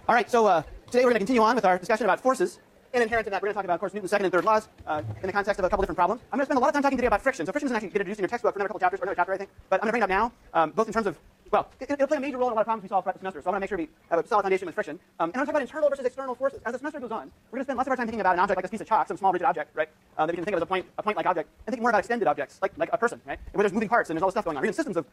All right, so today we're going to continue on with our discussion about forces. And inherent in that, we're going to talk about, of course, Newton's second and third laws in the context of a couple different problems. I'm going to spend a lot of time talking today about friction. So friction doesn't actually get introduced in your textbook for another couple chapters, or another chapter, I think. But I'm going to bring it up now, both in terms of, well, it'll play a major role in a lot of problems we solve throughout the semester. So I want to make sure we have a solid foundation with friction. And I'm going to talk about internal versus external forces. As the semester goes on, we're going to spend lots of our time thinking about an object like this piece of chalk, some small rigid object, right? That we can think of as a point-like object, and think more about extended objects, like a person, right? Where there's moving parts and there's all this stuff going on. Or even systems of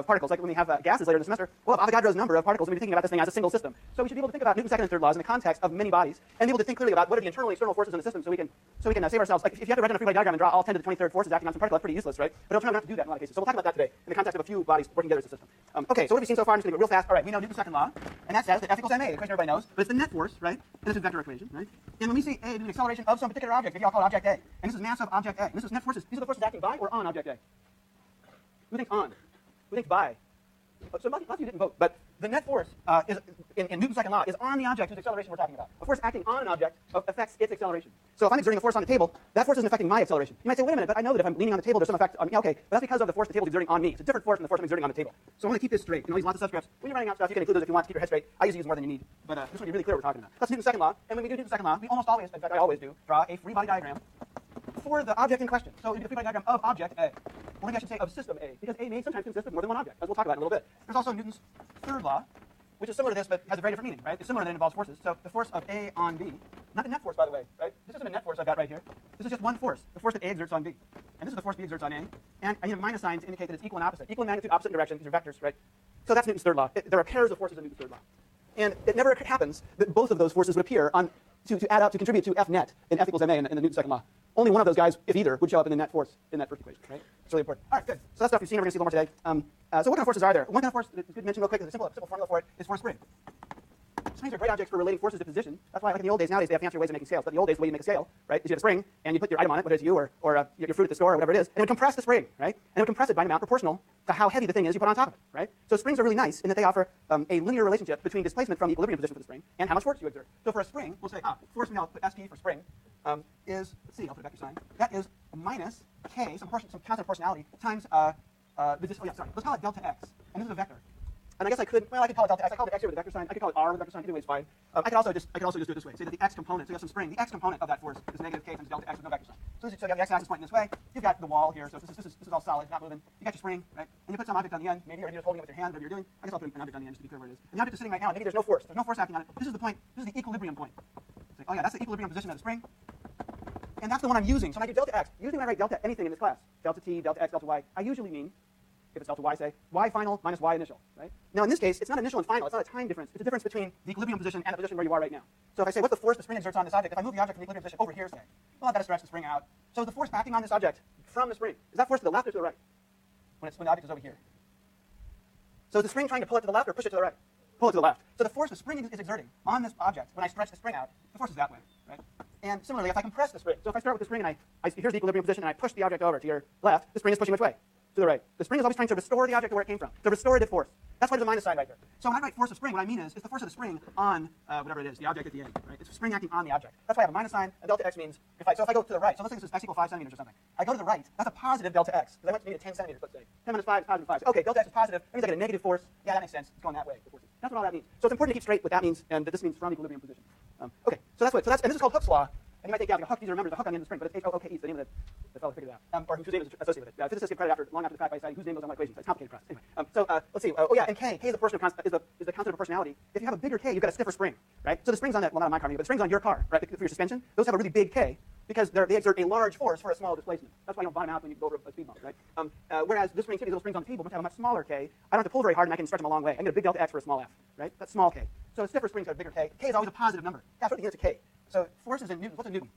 particles, like when we have gases later in the semester, we'll have Avogadro's number of particles, and we'll be thinking about this thing as a single system. So we should be able to think about Newton's second and third laws in the context of many bodies, and be able to think clearly about what are the internal and external forces in the system, so we can save ourselves. Like if you have to write down a free body diagram and draw all 10 to the 23rd forces acting on some particle, that's pretty useless, right? But it'll turn out not to do that in a lot of cases. So we'll talk about that today in the context of a few bodies working together as a system. Okay, so what have we seen so far? I'm just going to go real fast. All right, we know Newton's second law, and that says that F equals ma, the equation everybody knows, but it's the net force, right? And this is a vector equation, right? And when we say A, it's an acceleration of some particular object, maybe I'll call it object A, and this is mass of object A, and this is net forces. These are the forces acting by or on object A. Who thinks on? Who thinks by? So lots of you didn't vote, but the net force is in Newton's second law is on the object whose acceleration we're talking about. A force acting on an object affects its acceleration. So if I'm exerting a force on the table, that force isn't affecting my acceleration. You might say, wait a minute, but I know that if I'm leaning on the table, there's some effect on me. Okay, but that's because of the force the table is exerting on me. It's a different force than the force I'm exerting on the table. So I want to keep this straight. You know, these lots of subscripts. When you're writing out stuff, you can include those if you want to keep your head straight. I usually use more than you need, but just want to be really clear what we're talking about. That's Newton's second law, and when we do Newton's second law, we almost always, in fact I always do, draw a free body diagram for the object in question. So we do the free body diagram of object A. Or maybe I should say of system A, because A may sometimes consist of more than one object, as we'll talk about in a little bit. There's also Newton's third law, which is similar to this, but has a very different meaning, right? It's similar, that it involves forces. So the force of A on B, not the net force, by the way, right? This isn't a net force I've got right here. This is just one force, the force that A exerts on B. And this is the force B exerts on A. And I need a minus sign to indicate that it's equal and opposite. Equal in magnitude, opposite in direction. These are vectors, right? So that's Newton's third law. There are pairs of forces in Newton's third law. And it never happens that both of those forces would appear to add up, to contribute to F net in F equals ma in the Newton's second law. Only one of those guys, if either, would show up in the net force in that first equation, right? It's really important. All right, good. So that's stuff we've seen. We're going to see a little more today. So what kind of forces are there? One kind of force that's good to mention real quick, is a simple formula for it, is force spring. Springs are great objects for relating forces to position. That's why, like in the old days, nowadays they have fancier ways of making scales. But in the old days, the way you make a scale, right, is you have a spring, and you put your item on it, whether it's you or your fruit at the store or whatever it is, and it would compress the spring, right? And it would compress it by an amount proportional to how heavy the thing is you put on top of it, right? So springs are really nice in that they offer a linear relationship between displacement from the equilibrium position for the spring and how much force you exert. So for a spring, we'll say, force, I'll put ST for spring, is, let's see, I'll put a vector sign. That is minus K, some constant proportionality, times, let's call it delta X. And this is a vector. And I guess I could call it delta X. I called it X here with the vector sign. I could call it R with the vector sign. Either way is fine. I could also just do it this way. Say that the X component, so you have some spring. The X component of that force is negative K times delta X with no vector sign. So you have the X axis pointing this way. You've got the wall here. So this is all solid, not moving. You got your spring, right? And you put some object on the end, maybe, or you're just holding it with your hand, whatever you're doing. I guess I'll put an object on the end just to be clear where it is. And the object is sitting right now, and maybe there's no force. There's no force acting on it. This is the point. This is the equilibrium point. Like, oh yeah, that's the equilibrium position of the spring. And that's the one I'm using. So when I do delta X, usually when I write delta anything in this class, delta T, delta X, delta Y, I usually mean, if it's delta Y, say, Y final minus Y initial, right? Now in this case, it's not initial and final. It's not a time difference. It's a difference between the equilibrium position and the position where you are right now. So if I say, what's the force the spring exerts on this object? If I move the object from the equilibrium position over here, say, well, I've got to stretch the spring out. So the force acting on this object from the spring, is that force to the left or to the right? When the object is over here. So is the spring trying to pull it to the left or push it to the right? Pull it to the left. So the force the spring is exerting on this object, when I stretch the spring out, the force is that way, right? And similarly, if I compress the spring, so if I start with the spring and here's the equilibrium position and I push the object over to your left, the spring is pushing which way? To the right. The spring is always trying to restore the object to where it came from. The restorative force. That's why there's a minus sign right there. So when I write force of spring, what I mean is it's the force of the spring on whatever it is, the object at the end, right? It's the spring acting on the object. That's why I have a minus sign, and delta X means, if I go to the right, so let's say this is X equal 5 centimeters or something. I go to the right, that's a positive delta X, because I went to maybe 10 centimeters, let's say. 10 minus 5 is positive 5. So, okay, delta X is positive, that means I get a negative force. Yeah, that makes sense. It's going that way. That's what all that means. So it's important to keep straight what that means, and that this means from equilibrium position. Okay, so and this is called Hooke's law. And you might think, yeah, like a hook, these are, remember, the hook on the end of the spring, but it's H-O-O-K-E, it's the name of the fellow who figured it out, or whose name is associated with it. Physicists give credit long after the fact by citing whose name goes on what equation. So it's a complicated process. Anyway, let's see. Oh yeah, and K is the portion of is the constant of proportionality. If you have a bigger K, you've got a stiffer spring, right? So the springs on that, well, not on my car, but the springs on your car, right, for your suspension, those have a really big K because they exert a large force for a small displacement. That's why you don't bottom out when you go over a speed bump, right? Whereas this spring, these little springs on the table, which have a much smaller K, I don't have to pull very hard and I can stretch them a long way. I can get a big delta X for a small f, right? That's small K. So stiffer springs have a bigger K. K is always a positive number. That's what the units of K. So forces in newtons. What's a newton?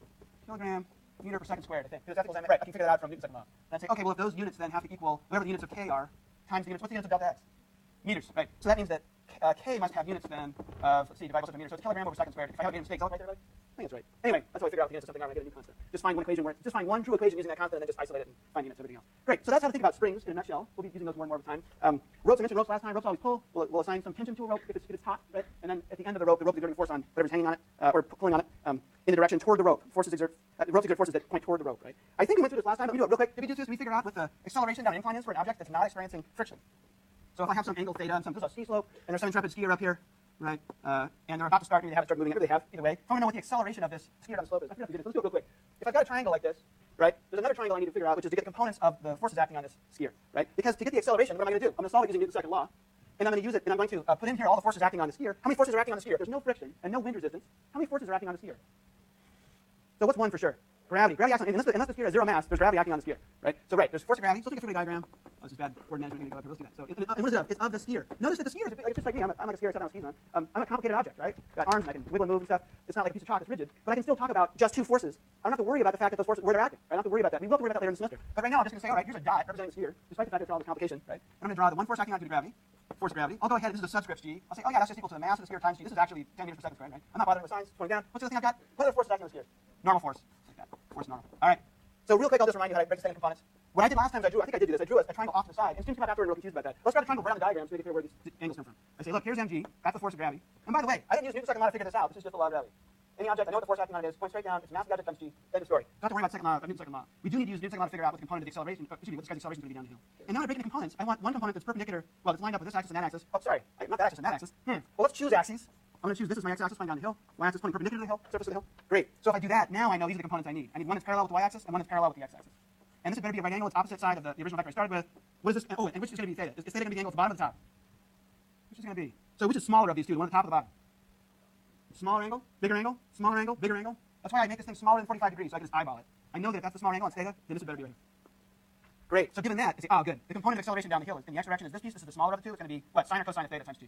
Kilogram meter per second squared, I think. Because that's equals right. I can figure that out from Newton's second law. And I say, okay, well, if those units then have to equal whatever the units of K are times the units, what's the units of delta X? Meters, right? So that means that K must have units then of, let's see, divide both into meters. So it's kilogram over second squared. If I have units of K, is that right there, right? I think that's right. Anyway, that's how I figure out the units of something. I'm going to get a new constant. Just find one equation just find one true equation using that constant and then just isolate it and find units of everything else. Great. So that's how to think about springs in a nutshell. We'll be using those more and more over time. Ropes, I mentioned ropes last time. Ropes always pull. We'll assign some tension to a rope if it's taut, right? And then at the end of the rope is exerting force on whatever's hanging on it or pulling on it in the direction toward the rope. Ropes exert forces that point toward the rope, right? I think we went through this last time, but we do it real quick. Did we do this? Did we figure out what the acceleration down an incline is for an object that's not experiencing friction? So if I have some angle theta and this is a ski slope, and there's some intrepid skier up here, right? And they're about to start, maybe they have to start moving, maybe they have, either way. I want to know what the acceleration of this skier down the slope is. I forget if we did this. Let's do it real quick. If I've got a triangle like this, right, there's another triangle I need to figure out, which is to get the components of the forces acting on this skier, right? Because to get the acceleration, what am I going to do? I'm going to solve it using Newton's second law, and I'm going to use it, and I'm going to put in here all the forces acting on the skier. How many forces are acting on the skier? If there's no friction and no wind resistance, how many forces are acting on the skier? So what's one for sure? Gravity. Gravity acts on, unless the skier has zero mass, there's gravity acting on the skier, right? So there's force of gravity. So let's take a 3D diagram. Oh, this is bad word management. Let's do that. So and what is it of? It's of the skier. Notice that the skier is it's just like me. I'm like a skier except on skis on. I'm a complicated object, right? Got arms and I can wiggle and move and stuff. It's not like a piece of chalk. It's rigid. But I can still talk about just two forces. I don't have to worry about the fact that those forces, where they're acting. Right? I don't have to worry about that. We will have to worry about that later in the semester. But right now I'm just going to say, all right, here's a dot representing the skier, despite the fact that it's all the complication, right? I'm going to draw the one force acting on due to gravity. Force of gravity. I'll go ahead, this is a subscript g. I'll say, oh yeah, that's just equal to the mass of the sphere times g. This is actually 10 meters per second squared, right? I'm not bothering with signs, it's going down. What's the other thing I've got? What other force is acting on the sphere? Normal force. Like that. Force normal. All right. So real quick, I'll just remind you how to break the components. What I did last time is I think I did this. I drew a triangle off to the side, and students come out after and were confused about that. Let's grab the triangle right on the diagram so we can figure where these angles come from. I say, look, here's mg, that's the force of gravity. And by the way, I didn't use Newton's second law to figure this out. This is just the law of gravity. Any object, I know what the force acting on it is, point straight down, it's mass of the object times g, end of story. Don't have to worry about Newton's second law. We do need to use Newton's second law to figure out what the component of the acceleration, what this guy's acceleration is going to be down the hill. And now I break into components. I want one component that's perpendicular, well, it's lined up with this axis and that axis. Oh, sorry, not that axis and that axis. Well, let's choose axes. I'm going to choose this as my x-axis, flying down the hill. Y-axis pointing perpendicular to the hill, surface of the hill. Great. So if I do that, now I know these are the components I need. I need one that's parallel with the y-axis and one that's parallel with the x-axis. And this is going to be a right angle. It's opposite side of the original vector I started with. What is this? Oh, and which is going to be theta? Is theta going to be the angle at the bottom or the top? Which is going to be? So which is smaller of these two? The one at the top or the bottom? Smaller angle, bigger angle, smaller angle, bigger angle. That's why I make this thing smaller than 45 degrees, so I can just eyeball it. I know that if that's the smaller angle on theta, then this would better be right here. Great. So given that, I say, oh, good. The component of acceleration down the hill is in the x direction is this piece. This is the smaller of the two. It's going to be what? Sine or cosine of theta times 2.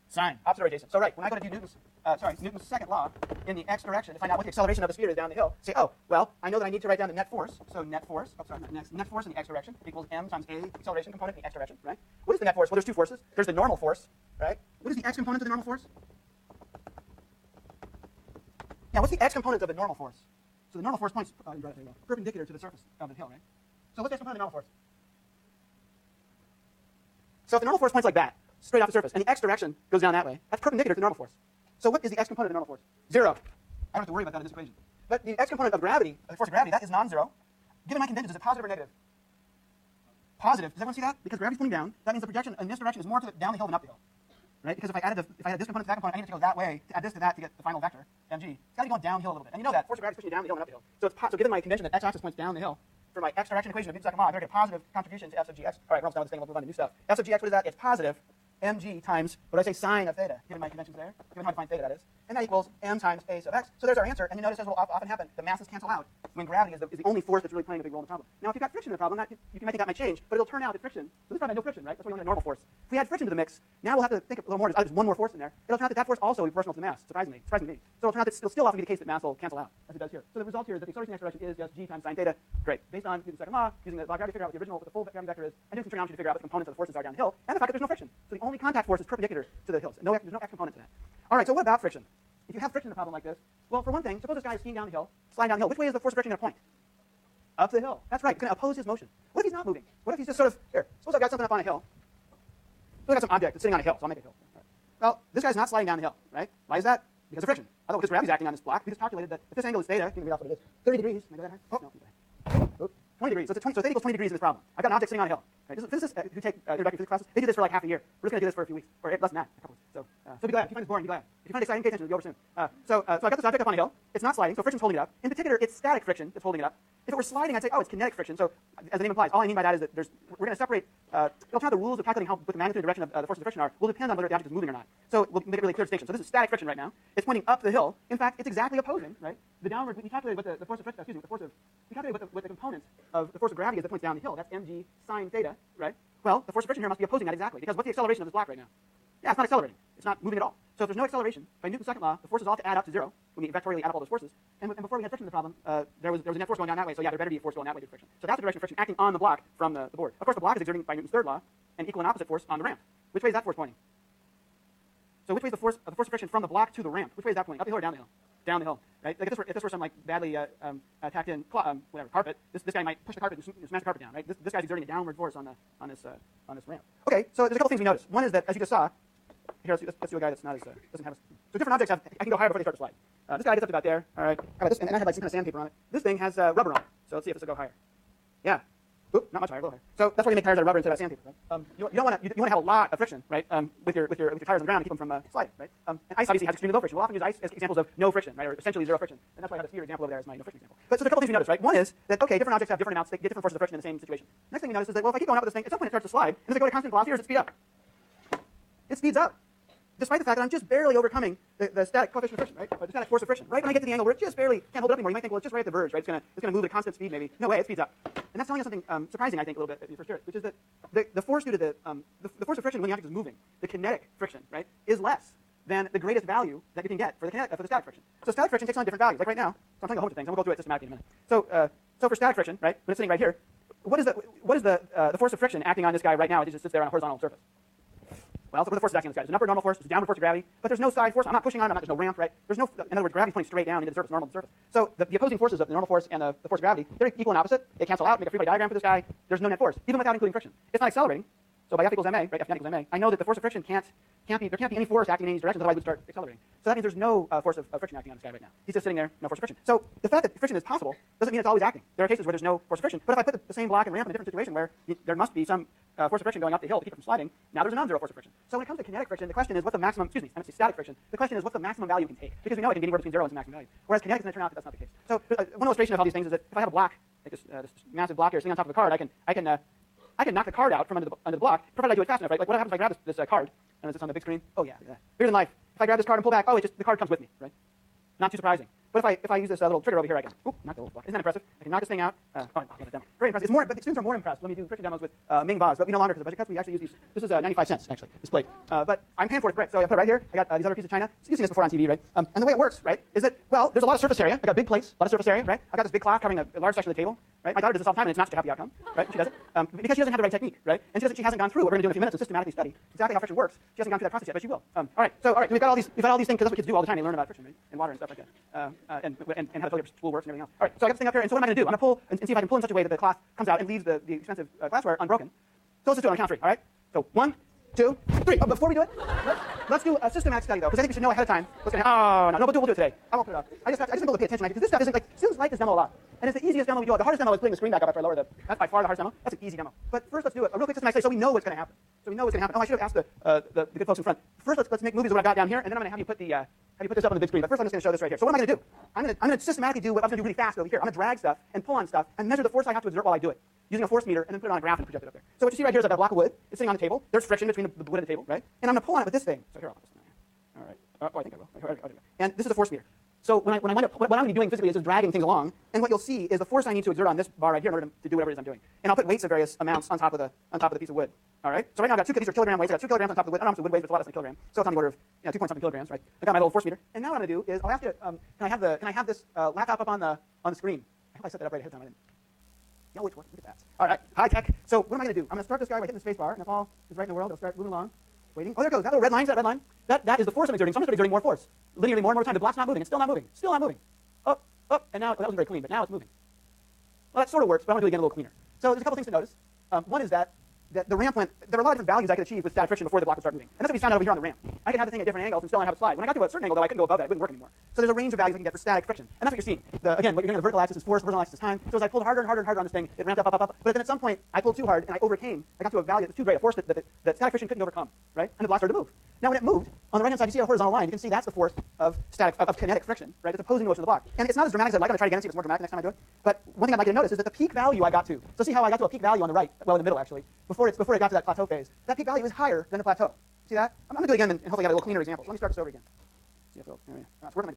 Sine. Opposite or adjacent. So right, when I go to do Newton's second law in the x direction to find out what the acceleration of the sphere is down the hill, say, oh, well, I know that I need to write down the net force. So net force, net force in the x direction equals m times a acceleration component in the x direction, right? What is the net force? Well, there's two forces. There's the normal force, right? What is the x component of the normal force? Yeah, what's the x component of the normal force? So the normal force points perpendicular to the surface of the hill, right? So what's the x component of the normal force? So if the normal force points like that, straight off the surface, and the x direction goes down that way, that's perpendicular to the normal force. So what is the x component of the normal force? 0. I don't have to worry about that in this equation. But the x component of gravity, the force of gravity, that is non-zero. Given my conventions, is it positive or negative? Positive. Does everyone see that? Because gravity's pointing down, that means the projection in this direction is more to down the hill than up the hill. Right? Because if I added this component to that component, I need to go that way to add this to that to get the final vector, mg. It's got to be going downhill a little bit. And you know that force of gravity is pushing you down the hill and up the hill. So given my convention that x-axis points down the hill, for my x direction equation of Newton's second law, I better get a positive contribution to f sub gx. All right, we're almost done with this thing. We'll move on to new stuff. F sub gx, what is that? It's positive mg times, what do I say, sine of theta, given my conventions there, given how to find theta, that is. And that equals m times a sub x. So there's our answer. And you notice as will often happen, the masses cancel out when gravity is the only force that's really playing a big role in the problem. Now, if you've got friction in the problem, you might think that might change, but it'll turn out that friction, so this problem had no friction, right? That's why we only had normal force. If we add friction to the mix, now we'll have to think a little more. There's one more force in there. It'll turn out that force also is proportional to the mass, surprising me. So it'll turn out that it'll still often be the case that mass will cancel out, as it does here. So the result here is that the acceleration in x direction is just g times sine theta. Great. Based on Newton's second law, using the law of gravity to figure out what the original, what the full gravity vector is, and Newton's trigonometry to figure out what the components of the forces are downhill, and the fact that there's no friction. So the only contact force is perpendicular to the hills. There's no x component to that. All right, so what about friction? If you have friction in a problem like this, well, for one thing, suppose this guy is skiing down the hill, sliding down the hill. Which way is the force of friction going to point? Up the hill. That's right. It's going to oppose his motion. What if he's not moving? What if he's just sort of, here, suppose I've got something up on a hill. Suppose I've got some object that's sitting on a hill, so I'll make a hill. Right. Well, this guy's not sliding down the hill, right? Why is that? Because of friction. Although because gravity's acting on this block, we just calculated that if this angle is theta, you can read off what it is, 30 degrees. Can I go that high? Oh, no. 20 degrees. So theta equals 20 degrees in this problem. I've got an object sitting on a hill. Right? Physicists who take introductory physics classes, they do this for like half a year. We're just going to do this for a few weeks, or less than that, a couple weeks. So be glad. If you find this boring, be glad. If you find it exciting, pay attention. It'll be over soon. So I've got this object up on a hill. It's not sliding, so friction's holding it up. In particular, it's static friction that's holding it up. If it were sliding, I'd say, oh, it's kinetic friction. So as the name implies, all I mean by that is that we're going to separate. It'll turn out the rules of calculating what the magnitude and direction of the forces of friction are will depend on whether the object is moving or not. So we'll make a really clear distinction. So this is static friction right now. It's pointing up the hill. In fact, it's exactly opposing, right? The downward. We calculated what the force of friction. Excuse me. We calculated what the component of the force of gravity is that points down the hill. That's mg sine theta, right? Well, the force of friction here must be opposing that exactly, because what's the acceleration of this block right now? Yeah, it's not accelerating. It's not moving at all. So if there's no acceleration, by Newton's second law, the forces ought to add up to 0 when we vectorially add up all those forces. And before we had friction in the problem, there was a net force going down that way, so yeah, there better be a force going that way due to friction. So that's the direction of friction acting on the block from the board. Of course, the block is exerting, by Newton's third law, an equal and opposite force on the ramp. Which way is that force pointing? So which way is the force of friction from the block to the ramp? Which way is that pointing? Up the hill or down the hill? Down the hill, right? Like if this were some like badly tacked in carpet, this guy might push the carpet and smash the carpet down, right? This guy's exerting a downward force on this ramp. Okay, so there's a couple things we notice. One is that, as you just saw, here let's do a guy that's not as doesn't have. So different objects I can go higher before they start to slide. This guy gets up to about there. All right, how about this? And I had like some kind of sandpaper on it. This thing has rubber on it. So let's see if this will go higher. Yeah, Oop, not much higher, a little higher. So that's why you make tires out of rubber instead of sandpaper, right? You don't want to have a lot of friction, right? With your tires on the ground to keep them from sliding, right? And ice obviously has extremely low friction. We'll often use ice as examples of no friction, right? Or essentially zero friction. And that's why I have this here example over there as my no friction example. But so there's a couple things we notice, right? One is that okay, different objects have different amounts, they get different forces of friction in the same situation. Next thing we notice is that well, if I keep going up with this thing, at some point it starts to slide, and does it go to constant velocity or does it speed up? It speeds up. Despite the fact that I'm just barely overcoming the static coefficient of friction, right? Or the static force of friction. Right when I get to the angle where it just barely can't hold it up anymore, you might think, well, it's just right at the verge, right? It's gonna move at a constant speed, maybe. No way, it speeds up. And that's telling us something surprising, I think, a little bit if you first hear it, which is that the force due to the force of friction when the object is moving, the kinetic friction, right, is less than the greatest value that you can get for the static friction. So static friction takes on different values. Like right now, so I'm telling you a whole bunch of things. I'm gonna go through it systematically in a minute. So for static friction, right, when it's sitting right here, what is the force of friction acting on this guy right now? It just sits there on a horizontal surface. Well, so what are the forces acting on this guy? There's an upward normal force, there's a downward force of gravity, but there's no side force. I'm not pushing on it, there's no ramp, right? There's no, in other words, gravity pointing straight down into the surface, normal to the surface. So the opposing forces of the normal force and the force of gravity, they're equal and opposite. They cancel out, make a free body diagram for this guy. There's no net force, even without including friction. It's not accelerating. So by F equals ma, right, F net equals ma, I know that the force of friction there can't be any force acting in any direction, otherwise it would start accelerating. So that means there's no force of friction acting on this guy right now. He's just sitting there, no force of friction. So the fact that friction is possible doesn't mean it's always acting. There are cases where there's no force of friction. But if I put the same block and ramp in a different situation where there must be some force of friction going up the hill to keep it from sliding, now there's a non-zero force of friction. So when it comes to kinetic friction, the question is what's the maximum, static friction, the question is what's the maximum value we can take? Because we know it can be anywhere between 0 and some maximum value. Whereas kinetic is going to turn out that that's not the case. So one illustration of all these things is that if I have a block, like this massive block here sitting on top of a card, I can knock the card out from under the block, provided I do it fast enough, right? Like what happens if I grab this card, and it's on the big screen? Oh yeah, bigger than life. If I grab this card and pull back, the card comes with me, right? Not too surprising. But if I use this little trigger over here, I can knock the little block. Isn't that impressive? I can knock this thing out. I'll get it demo. Very impressive. But the students are more impressed when we do friction demos with Ming Vase, but we no longer, because of budget cuts, we actually use these. This is 95 cents, actually, this plate. But I'm paying for it, so I put it right here. I got these other pieces of china. So you've seen this before on TV, right? And the way it works, right, is that, well, there's a lot of surface area. I got big plates, a lot of surface area, right? I got this big cloth covering a large section of the table, right? My daughter does this all the time, and it's not such a happy outcome, right? She does it because she doesn't have the right technique, right? And she hasn't gone through what we're going to do in a few minutes and systematically study exactly how friction works. She hasn't gone through that process yet, but she will. All right, we've got all these things, because that's what kids do all the time. They learn about friction, right? And water and stuff like that, and how the toilet spool works and everything else. All right, so I got this thing up here, and so what am I going to do? I'm going to pull and see if I can pull in such a way that the cloth comes out and leaves the expensive glassware unbroken. So let's just do it on count 3, all right? So 1, 2, 3. Oh, before we do it, let's do a systematic study, though, because I think we should know ahead of time what's going to happen. No, we'll do it today. I won't put it up. I just want people to pay attention, because this stuff isn't like, students like this demo a lot. And it's the easiest demo we do. The hardest demo is putting the screen back up after I lower that's by far the hardest demo. That's an easy demo. But first, let's do a real quick systematic study so we know what's going to happen. Oh, I should have asked the good folks in front. First, let's make movies of what I've got down here, and then I'm going to have you put this up on the big screen. But first, I'm just going to show this right here. So what am I going to do? I'm going to systematically do what I'm going to do really fast over here. I'm going to drag stuff and pull on stuff and measure the force I have to exert while I do it, using a force meter, and then put it on a graph and project it up there. So what you see right here is I've got a block of wood. It's sitting on the table. There's friction between the wood and the table, right? And I'm going to pull on it with this thing. So here, I'll put this thing here. All right. I think I will. And this is a force meter. So what I'm going to be doing physically is just dragging things along, and what you'll see is the force I need to exert on this bar right here in order to do whatever it is I'm doing. And I'll put weights of various amounts on top of the piece of wood. All right. So right now I've got these are kilogram weights. I got 2 kilograms on top of the wood. I don't know if the wood weighs, but it's a lot less than a kilogram. So it's on the order of 2 point something kilograms, right? I got my little force meter, and now what I'm going to do is I'll ask you, can I have this laptop up on the screen? I hope I set that up right ahead of time. I didn't. Yeah, which works. Look at that. All right, high tech. So what am I going to do? I'm going to start this guy by hitting the space bar, and if all is right in the world, it'll start moving along. Waiting. Oh, there it goes. That little red line. That red line. That is the force I'm exerting. So I'm going to start exerting more force, linearly more and more time. The block's not moving. It's still not moving. Still not moving. Up, and now that wasn't very clean, but now it's moving. Well, that sort of works, but I want to do it again a little cleaner. So there's a couple things to notice. One is that the ramp there were a lot of different values I could achieve with static friction before the block would start moving. And that's what we found out over here on the ramp. I could have the thing at different angles and still not have it slide. When I got to a certain angle, though, I couldn't go above that. It wouldn't work anymore. So there's a range of values I can get for static friction. And that's what you're seeing. Again, what you're doing on the vertical axis is force, the horizontal axis is time. So as I pulled harder and harder and harder on this thing, it ramped up. But then at some point, I pulled too hard and I overcame. I got to a value that was too great, a force that static friction couldn't overcome, right? And the block started to move. Now when it moved, on the right-hand side, you see a horizontal line. You can see that's the force of kinetic friction, right? It's opposing the motion of the block. And it's not as dramatic as I'd like. I'm going to try again and see if it's more dramatic next time I do it. But one thing I'd like you to notice is that the peak value I got to, so see how I got to a peak value on the right, well, in the middle actually, before it got to that plateau phase. That peak value is higher than the plateau. See that? I'm going to do it again and hopefully get a little cleaner example. So let me start this over again. See if it'll, there we go. So we're going to